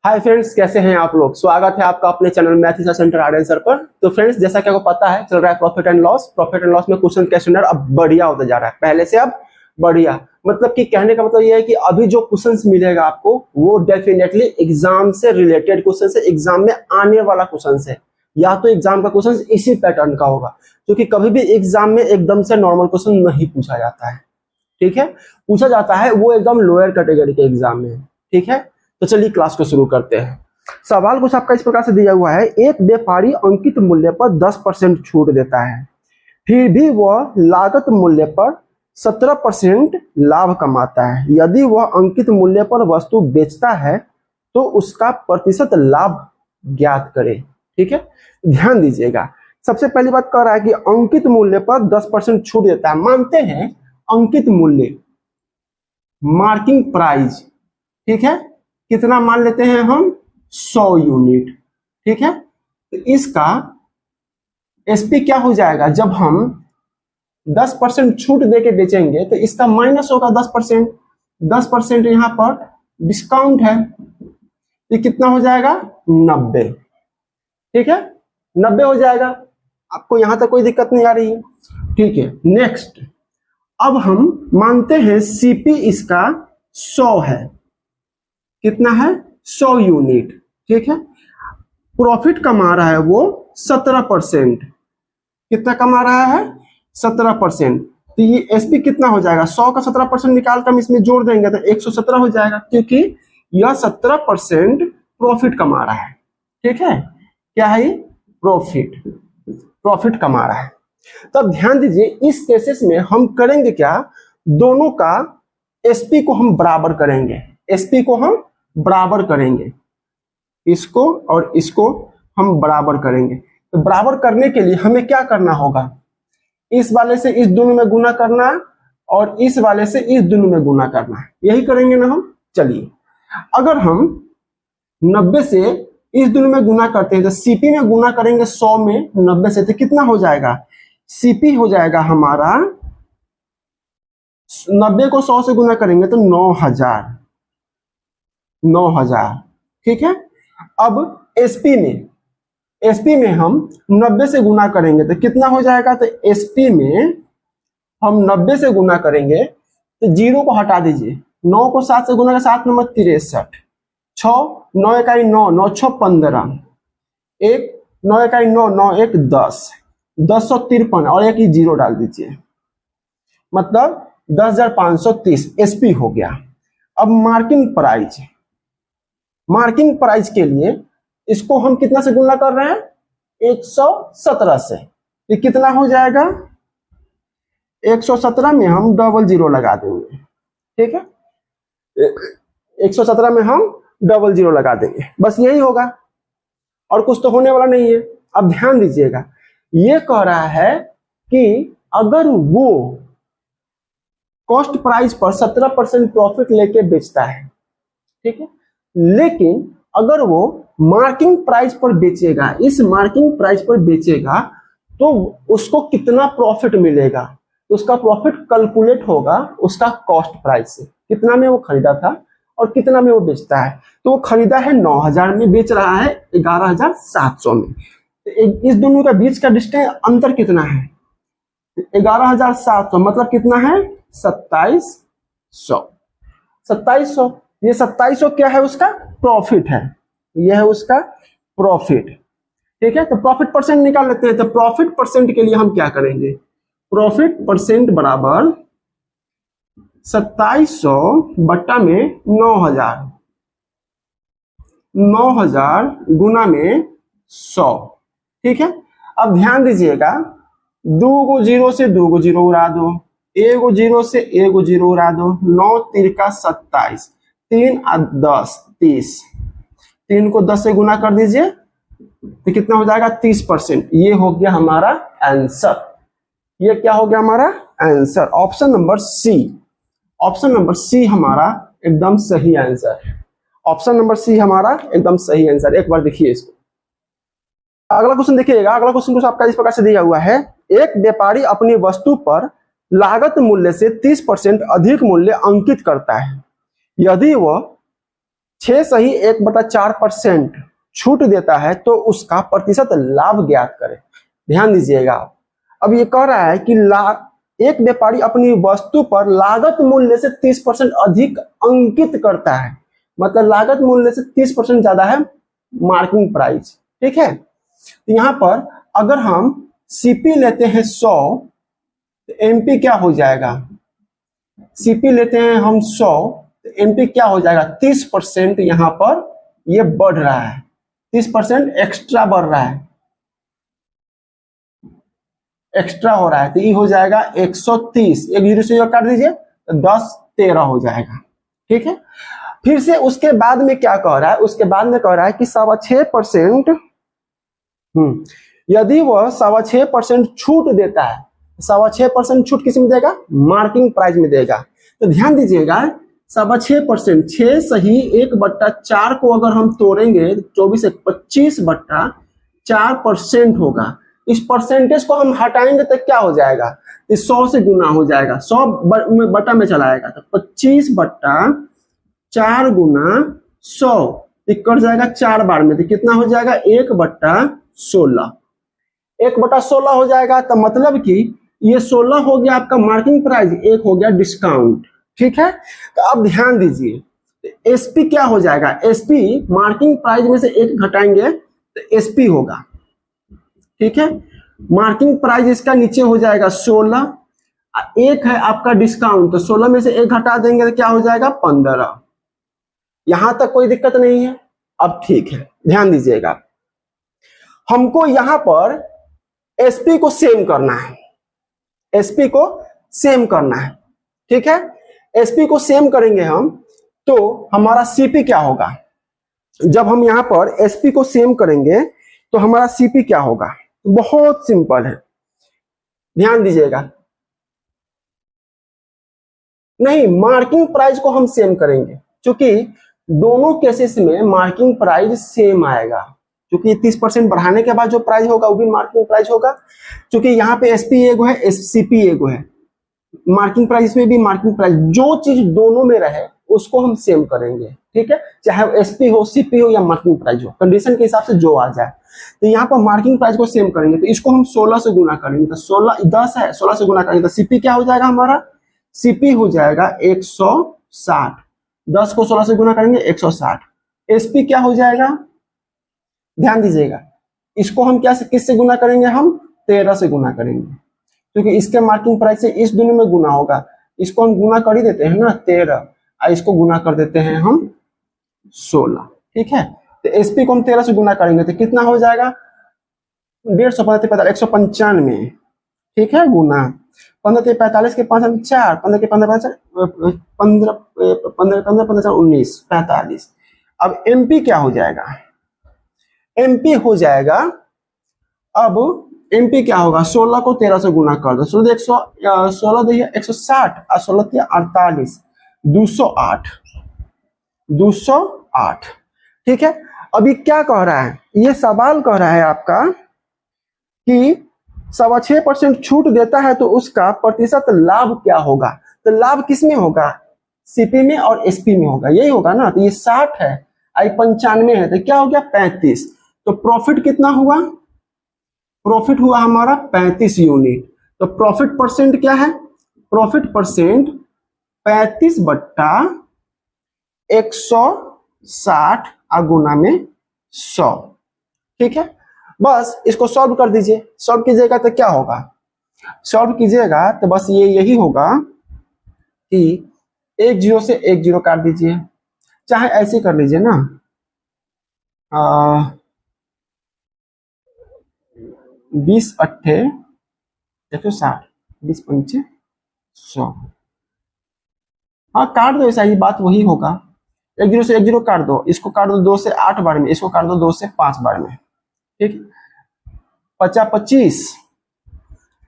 Hi friends, कैसे हैं आप लोग। स्वागत है आपका अपने चैनल मैथ सेंटर आर्यन पर। तो फ्रेंड्स, जैसा कि आपको पता है, चल रहा है प्रॉफिट एंड लॉस में क्वेश्चन का स्टैंडर्ड अब बढ़िया होता जा रहा है, पहले से अब बढ़िया। मतलब कि कहने का मतलब ये है कि अभी जो क्वेश्चंस मिलेगा आपको वो डेफिनेटली एग्जाम से रिलेटेड क्वेश्चन है, एग्जाम में आने वाला क्वेश्चन है, या तो एग्जाम का क्वेश्चन इसी पैटर्न का होगा, क्योंकि कभी भी एग्जाम में एकदम से नॉर्मल क्वेश्चन नहीं पूछा जाता है। ठीक है, पूछा जाता है वो एकदम लोअर कैटेगरी के एग्जाम में। ठीक है, तो चलिए क्लास को शुरू करते हैं। सवाल कुछ आपका इस प्रकार से दिया हुआ है। एक व्यापारी अंकित मूल्य पर 10% छूट देता है, फिर भी वह लागत मूल्य पर 17% लाभ कमाता है। यदि वह अंकित मूल्य पर वस्तु बेचता है तो उसका प्रतिशत लाभ ज्ञात करें। ठीक है, ध्यान दीजिएगा। सबसे पहली बात कह रहा है कि अंकित मूल्य पर 10% छूट देता है। मानते हैं अंकित मूल्य, मार्किंग प्राइस, ठीक है, कितना मान लेते हैं हम, 100 यूनिट। ठीक है, तो इसका एसपी क्या हो जाएगा, जब हम 10% छूट देके बेचेंगे तो इसका माइनस होगा 10%। 10% यहां पर डिस्काउंट है, ये कितना हो जाएगा, 90। ठीक है, 90 हो जाएगा। आपको यहां तक कोई दिक्कत नहीं आ रही है। ठीक है, नेक्स्ट, अब हम मानते हैं सीपी इसका 100 है। कितना है, 100 यूनिट। ठीक है, प्रॉफिट कमा रहा है वो 17%। कितना कमा रहा है, 17%। तो ये एसपी कितना हो जाएगा, 100 का 17% निकाल कर हम इसमें जोड़ देंगे तो 117 हो जाएगा, क्योंकि यह 17% प्रॉफिट कमा रहा है। ठीक है, क्या है ये, प्रॉफिट कमा रहा है। तब ध्यान दीजिए, इस केसेस में हम करेंगे क्या, दोनों का एसपी को हम बराबर करेंगे। एसपी को हम बराबर करेंगे, इसको और इसको हम बराबर करेंगे। तो बराबर करने के लिए हमें क्या करना होगा, इस वाले से इस दोनों में गुना करना और इस वाले से इस दोनों में गुना करना, यही करेंगे ना हम। चलिए, अगर हम 90 से इस दोनों में गुना करते हैं तो सीपी में गुना करेंगे 100 में 90 से, तो कितना हो जाएगा, सीपी हो जाएगा हमारा, 90 को 100 से गुना करेंगे तो 9000। ठीक है, अब एसपी में हम 90 से गुना करेंगे तो कितना हो जाएगा, तो एसपी में हम 90 से गुना करेंगे तो जीरो को हटा दीजिए, 9 को 7 से गुना, 7 नंबर 63, 6 9 इकाई 9, 9 6 15, 1 9 इकाई 9, 9 1 10, 1053 और एक ही जीरो डाल दीजिए, मतलब 10,530 एसपी हो गया। अब मार्किंग प्राइस के लिए इसको हम कितना से गुना कर रहे हैं, 117 से। ये कितना हो जाएगा, 117 में हम डबल जीरो लगा देंगे। ठीक है, 117 में हम डबल जीरो लगा देंगे, बस यही होगा, और कुछ तो होने वाला नहीं है। अब ध्यान दीजिएगा, ये कह रहा है कि अगर वो कॉस्ट प्राइस पर 17% प्रॉफिट लेके बेचता है, ठीक है, लेकिन अगर वो मार्किंग प्राइस पर बेचेगा, इस मार्किंग प्राइस पर बेचेगा तो उसको कितना प्रॉफिट मिलेगा, तो उसका प्रॉफिट कैलकुलेट होगा उसका कॉस्ट प्राइस से, कितना में वो खरीदा था और कितना में वो बेचता है। तो वो खरीदा है 9000 में, बेच रहा है 11700 में। तो इस दोनों का बीच का डिस्टेंस अंतर कितना है, 11700, मतलब कितना है, 2700। ये 2700 क्या है, उसका प्रॉफिट है, यह है उसका प्रॉफिट। ठीक है, तो प्रॉफिट परसेंट निकाल लेते हैं। तो प्रॉफिट परसेंट के लिए हम क्या करेंगे, प्रॉफिट परसेंट बराबर 2700 बट्टा में 9000 गुना में 100। ठीक है, अब ध्यान दीजिएगा, 2 को 0 से 2 को 0 उड़ा दो, 1 को 0 से 1 को 0 उड़ा दो, 9 तिरका 27, 3 और 10 30, 3 को 10 से गुना कर दीजिए तो कितना हो जाएगा, 30%। ये हो गया हमारा आंसर। ये क्या हो गया हमारा आंसर, ऑप्शन नंबर सी हमारा एकदम सही आंसर है। ऑप्शन नंबर सी हमारा एकदम सही आंसर। एक बार देखिए इसको। अगला क्वेश्चन देखिएगा। अगला क्वेश्चन कुछ आपका इस प्रकार से दिया हुआ है। एक व्यापारी अपनी वस्तु पर लागत मूल्य से 30% अधिक मूल्य अंकित करता है। यदि वह 6 सही 1/4% छूट देता है तो उसका प्रतिशत लाभ ज्ञात करें। ध्यान दीजिएगा आप। अब ये कह रहा है कि एक व्यापारी अपनी वस्तु पर लागत मूल्य से 30% अधिक अंकित करता है, मतलब लागत मूल्य से 30% ज्यादा है मार्किंग प्राइस। ठीक है, तो यहां पर अगर हम सीपी लेते हैं 100 तो एमपी क्या हो जाएगा, सीपी लेते हैं हम 100 तो एमपी क्या हो जाएगा, 30% यहां पर ये बढ़ रहा है, 30% एक्स्ट्रा बढ़ रहा है, एक्स्ट्रा हो रहा है, तो ये हो जाएगा 130, एक जीरो से काट दीजिए तो 10 13 हो जाएगा। ठीक है, फिर से उसके बाद में क्या कह रहा है, उसके बाद में कह रहा है कि 6.25%, यदि वह 6.25% छूट देता है, 6.25% छूट किस में देगा, मार्किंग प्राइस में देगा। तो ध्यान दीजिएगा 6.25%, 6 सही 1/4 को अगर हम तोड़ेंगे 24 25/4% होगा। इस परसेंटेज को हम हटाएंगे तो क्या हो जाएगा, 100 से गुना हो जाएगा, 100 बटा में चला आएगा, तो 25/4 गुना 100 कट जाएगा 4 बार में, तो कितना हो जाएगा 1/16, 1/16 हो जाएगा। तो मतलब कि ये 16 हो गया आपका मार्किंग प्राइस, 1 हो गया डिस्काउंट। ठीक है, तो अब ध्यान दीजिए एसपी क्या हो जाएगा, एसपी मार्किंग प्राइस में से 1 घटाएंगे तो एसपी होगा। ठीक है, मार्किंग प्राइस इसका नीचे हो जाएगा 16, 1 है आपका डिस्काउंट, तो 16 में से 1 घटा देंगे तो क्या हो जाएगा 15। यहां तक कोई दिक्कत नहीं है। अब ठीक है, ध्यान दीजिएगा, हमको यहां पर एसपी को सेम करना है, एसपी को सेम करना है। ठीक है, एसपी को सेम करेंगे हम तो हमारा सीपी क्या होगा, जब हम यहां पर एसपी को सेम करेंगे तो हमारा सीपी क्या होगा, बहुत सिंपल है, ध्यान दीजिएगा। नहीं, मार्किंग प्राइस को हम सेम करेंगे, क्योंकि दोनों केसेस में मार्किंग प्राइस सेम आएगा, क्योंकि 30% बढ़ाने के बाद जो प्राइस होगा वो भी मार्किंग प्राइस होगा, क्योंकि यहाँ पे एसपी एगो है, सीपी एगो है, मार्किंग प्राइस में भी मार्किंग प्राइस, जो चीज दोनों में रहे उसको हम सेम करेंगे। ठीक है, चाहे एसपी हो, सीपी हो या मार्किंग प्राइस हो, कंडीशन के हिसाब से जो आ जाए। तो यहाँ पर मार्किंग प्राइस को सेम करेंगे, तो इसको हम 16 से गुना करेंगे, तो 16 10 है, 16 से गुना करेंगे तो सीपी क्या हो जाएगा हमारा, सीपी हो जाएगा 160, 10 को 16 से गुना करेंगे 160। एसपी क्या हो जाएगा, ध्यान दीजिएगा, इसको हम क्या किससे गुना करेंगे, हम 13 से गुना करेंगे, क्योंकि इसके मार्किंग प्राइस से इस दोनों में गुना होगा, इसको हम गुना कर ही देते हैं ना 13, और इसको गुना कर देते हैं हम 16। ठीक है, तो एसपी को हम 13 से गुना करेंगे तो कितना हो जाएगा 150 195। ठीक है, गुना 15 45 के 5 4, 15 के 15 15 15 15 15 19 45। अब एमपी क्या हो जाएगा, एमपी हो जाएगा, अब एमपी क्या होगा, 16 को 13 से गुना कर दो, 16 160 और 16 48, 208, 208। ठीक है, अभी क्या कह रहा है, ये सवाल कह रहा है आपका कि 6.25% छूट देता है तो उसका प्रतिशत लाभ क्या होगा, तो लाभ किस में होगा, सीपी में और एसपी में होगा, यही होगा ना। तो ये 60 है, आई 95 है, तो क्या हो गया 35, तो प्रॉफिट कितना हुआ, प्रॉफिट हुआ हमारा 35 यूनिट। तो प्रॉफिट परसेंट क्या है, प्रॉफिट परसेंट 35/160 गुना में 100। ठीक है, बस इसको सॉल्व कर दीजिए, सॉल्व कीजिएगा तो क्या होगा, सॉल्व कीजिएगा तो बस ये यही होगा कि 1 0 से 1 0 काट दीजिए, चाहे ऐसे कर लीजिए ना, 20 अट्ठे 160, 20 पंचे 100, हाँ काट दो, ऐसा ही बात वही होगा, 1 0 से 1 0 काट दो, इसको काट दो 2 से 8 बार में, इसको काट दो 2 से 5 बार में। ठीक, 50 25,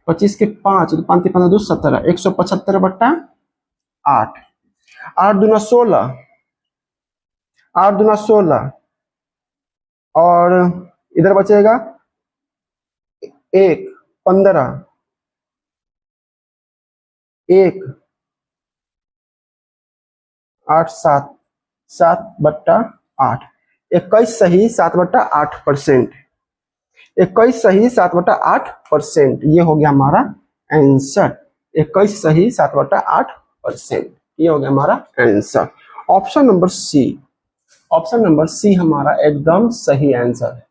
25 के 5 तो 5 15 2 17, 175/8, 8 दूना 16, 8 दूना 16, और इधर बचेगा 1 15, 1 8 7 7/8, 21 सही 7/8%, 21 सही 7/8%, ये हो गया हमारा आंसर। 21 सही 7/8%, ये हो गया हमारा answer. Option number C, option number C हमारा एकदम सही आंसर है।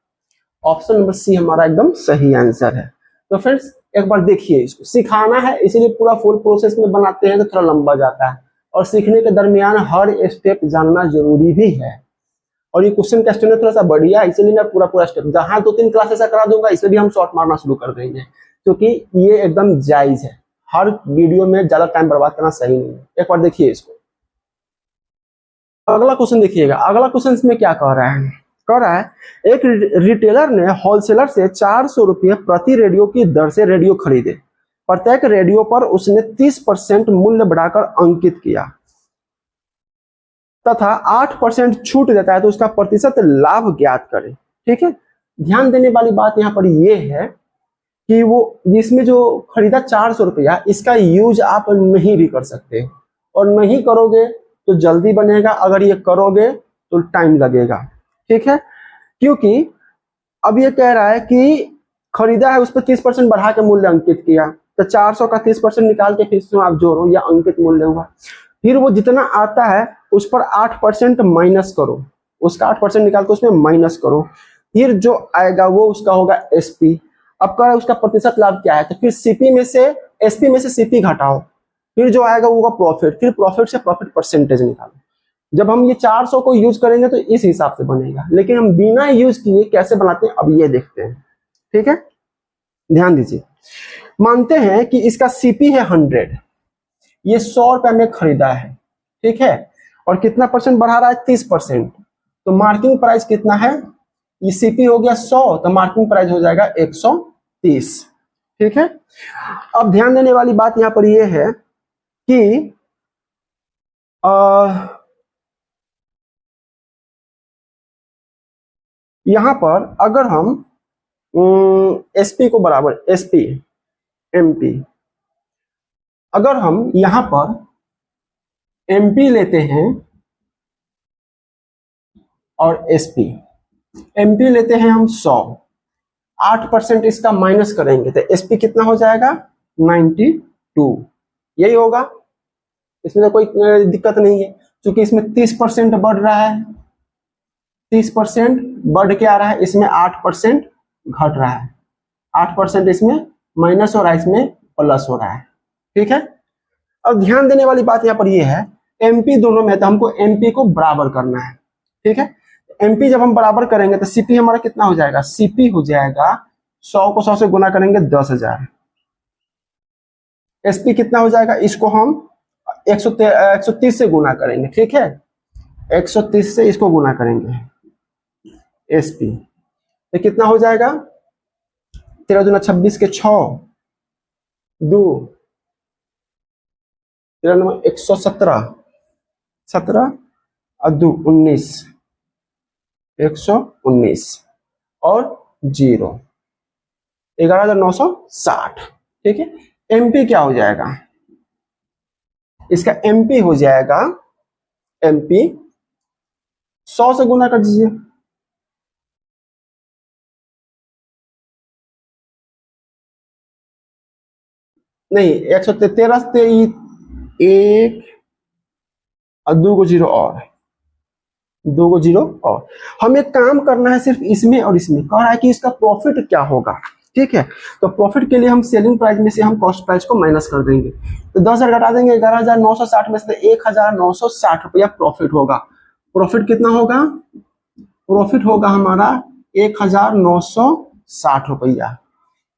ऑप्शन नंबर सी हमारा एकदम सही आंसर है। तो फ्रेंड्स एक बार देखिए, इसको सिखाना है इसीलिए पूरा फुल प्रोसेस में बनाते हैं तो थोड़ा लंबा जाता है, और सीखने के दरमियान हर स्टेप जानना जरूरी भी है। और ये क्वेश्चन क्वेश्चन थोड़ा सा बढ़िया है, इसलिए मैं पूरा स्टेप जहां 2-3 क्लास ऐसा करा दूंगा, इसलिए भी हम शॉर्ट मारना शुरू कर देंगे, क्योंकि ये एकदम जायज है। हर वीडियो में ज्यादा टाइम बर्बाद करना सही नहीं है। एक बार देखिए इसको, अगला क्वेश्चन देखिएगा। अगला क्वेश्चन इसमें क्या कह रहा है, कह रहा है एक रिटेलर ने होलसेलर से 400 रुपये प्रति रेडियो की दर से रेडियो खरीदे। प्रत्येक रेडियो पर उसने 30% मूल्य बढ़ाकर अंकित किया तथा 8% छूट देता है, तो उसका प्रतिशत लाभ ज्ञात करें। ठीक है, ध्यान देने वाली बात यहाँ पर यह है कि वो जिसमें जो खरीदा 400 रुपया, इसका यूज आप नहीं भी कर सकते, और नहीं करोगे तो जल्दी बनेगा, अगर ये करोगे तो टाइम लगेगा। ठीक है, क्योंकि अब ये कह रहा है कि खरीदा है, उस पर 30% बढ़ा के मूल्य अंकित किया, तो 400 का 30% निकाल के फिर इसमें आप जोड़ो, या अंकित मूल्य हुआ। फिर वो जितना आता है उस पर 8% माइनस करो, उसका 8% निकाल के उसमें माइनस करो, फिर जो आएगा वो उसका होगा एसपी। अब कह रहा है उसका प्रतिशत लाभ क्या है, तो फिर सीपी में से एसपी में से सीपी घटाओ, फिर जो आएगा वो होगा प्रॉफिट, फिर प्रॉफिट से प्रॉफिट परसेंटेज निकालो। जब हम ये 400 को यूज करेंगे तो इस हिसाब से बनेगा, लेकिन हम बिना यूज किए कैसे बनाते हैं अब ये देखते हैं। ठीक है, ध्यान दीजिए। मानते हैं कि इसका सीपी है 100, ये 100 रुपए में खरीदा है। ठीक है, और कितना परसेंट बढ़ा रहा है, 30%, तो मार्किंग प्राइस कितना है, ये सीपी हो गया 100, तो मार्किंग प्राइस हो जाएगा 130। ठीक है, अब ध्यान देने वाली बात यहां पर यह है कि यहां पर अगर हम एसपी को बराबर एसपी एमपी, अगर हम यहां पर एमपी लेते हैं और एसपी, एमपी लेते हैं हम 100, 8% इसका माइनस करेंगे तो एसपी कितना हो जाएगा, 92। यही होगा, इसमें तो कोई दिक्कत नहीं है, क्योंकि इसमें 30% बढ़ रहा है, 30% बढ़ के आ रहा है, इसमें 8% घट रहा है, 8% इसमें माइनस हो रहा है, इसमें प्लस हो रहा है। ठीक है, अब ध्यान देने वाली बात यहाँ पर ये है, एमपी दोनों में, तो हमको एमपी को बराबर करना है। ठीक है, एमपी जब हम बराबर करेंगे तो सीपी हमारा कितना हो जाएगा, सीपी हो जाएगा 100 को 100 से गुना करेंगे 10,000। एसपी कितना हो जाएगा, इसको हम 130 से गुना करेंगे। ठीक है, 130 से इसको गुना करेंगे एसपी, तो कितना हो जाएगा, 13 दूना 26 के 6, 2 13 नंबर 117, 17 और 2 19, 119 और 0, 11,960। ठीक है, एमपी क्या हो जाएगा, इसका एमपी हो जाएगा, एमपी 100 से गुना कर दीजिए, नहीं 113 से 1 और 2 को 0 और 2 को 0 और हमें काम करना है सिर्फ इसमें और इसमें। कह रहा है कि इसका प्रॉफिट क्या होगा। ठीक है, तो प्रॉफिट के लिए हम सेलिंग प्राइस में से हम कॉस्ट प्राइस को माइनस कर देंगे, तो 10,000 घटा देंगे, 11,960 में से 1,960 रुपया प्रॉफिट होगा। प्रॉफिट कितना होगा, प्रॉफिट होगा हमारा 1,960 रुपया,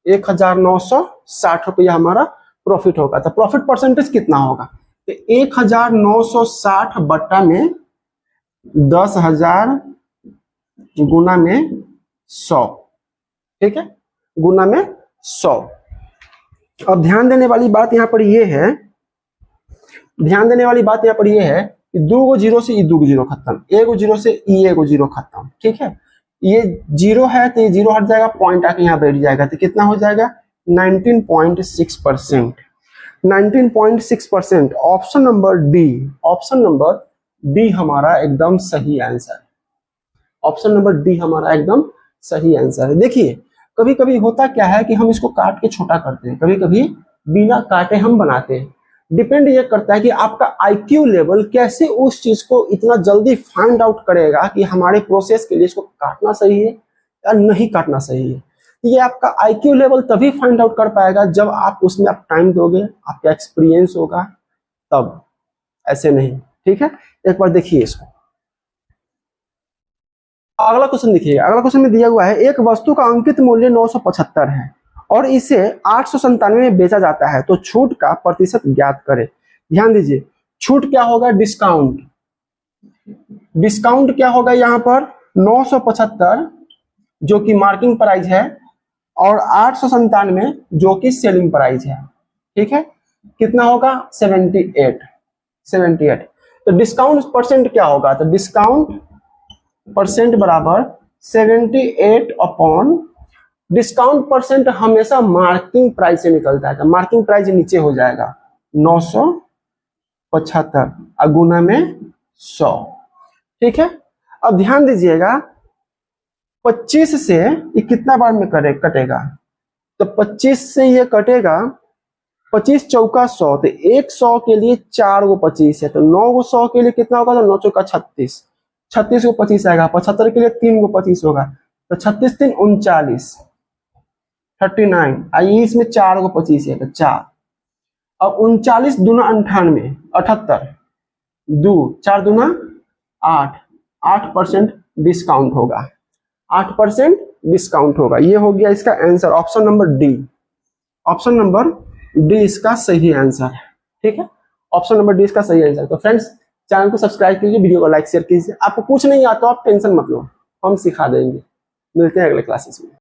1,960 रुपया हमारा प्रॉफिट होगा। तो प्रॉफिट परसेंटेज कितना होगा, तो 1,960 बट्टा में 10,000 गुना में 100। ठीक है, गुना में 100। अब ध्यान देने वाली बात यहां पर यह है, ध्यान देने वाली बात यहां पर यह है कि 2 को 0 से 2 को 0 खत्म, 1 को 0 से 1 को 0 खत्म। ठीक है, ये 0 है तो ये 0 हट जाएगा, पॉइंट आके यहाँ बैठ जाएगा, तो कितना हो जाएगा 19.6%, 19.6%। Option number D, option number D हमारा एकदम सही आंसर है। ऑप्शन नंबर डी हमारा एकदम सही आंसर है। देखिए कभी कभी होता क्या है कि हम इसको काट के छोटा करते हैं, कभी कभी बिना काटे हम बनाते हैं। डिपेंड ये करता है कि आपका आईक्यू लेवल कैसे उस चीज को इतना जल्दी फाइंड आउट करेगा कि हमारे प्रोसेस के लिए इसको काटना सही है या नहीं काटना सही है। ये आपका आईक्यू लेवल तभी फाइंड आउट कर पाएगा जब आप उसमें आप टाइम दोगे, आपका एक्सपीरियंस होगा तब, ऐसे नहीं। ठीक है, एक बार देखिए इसको। अगला क्वेश्चन देखिए, अगला क्वेश्चन में दिया हुआ है एक वस्तु का अंकित मूल्य 975 है और इसे 897 में बेचा जाता है, तो छूट का प्रतिशत ज्ञात करें। ध्यान दीजिए, छूट क्या होगा? डिस्काउंट। डिस्काउंट क्या होगा यहाँ पर? 975 जो कि मार्किंग प्राइस है और 897 जो कि सेलिंग प्राइस है। ठीक है, कितना होगा? 78। तो डिस्काउंट परसेंट क्या होगा? तो डिस्काउंट परसेंट बराबर 78 अपॉन, डिस्काउंट परसेंट हमेशा मार्किंग प्राइस से निकलता है, तो मार्किंग प्राइस नीचे हो जाएगा 975 गुना में 100। ठीक है, अब ध्यान दीजिएगा 25 से ये कितना बार में कटेगा? तो 25 से ये कटेगा, 25 चौका 100, तो 100 के लिए 4 गो 25 है, तो 9 गो 100 के लिए कितना होगा? तो 9 चौका 36, 36 को 25 आएगा, 75 के लिए 3 गो 25 होगा, तो 36 3 39, 39 आइए, इसमें 4 गो 25 है तो 4। अब 39 दूना 98, 78 2 4 दूना 8, 8% डिस्काउंट होगा, 8% डिस्काउंट होगा। ये हो गया इसका answer, option number D. Option number D इसका सही आंसर है। ठीक है, ऑप्शन नंबर डी इसका सही आंसर। तो फ्रेंड्स चैनल को सब्सक्राइब कीजिए, वीडियो को लाइक शेयर कीजिए। आपको कुछ नहीं आता आप टेंशन मत लो, हम सिखा देंगे। मिलते हैं अगले क्लासेस में।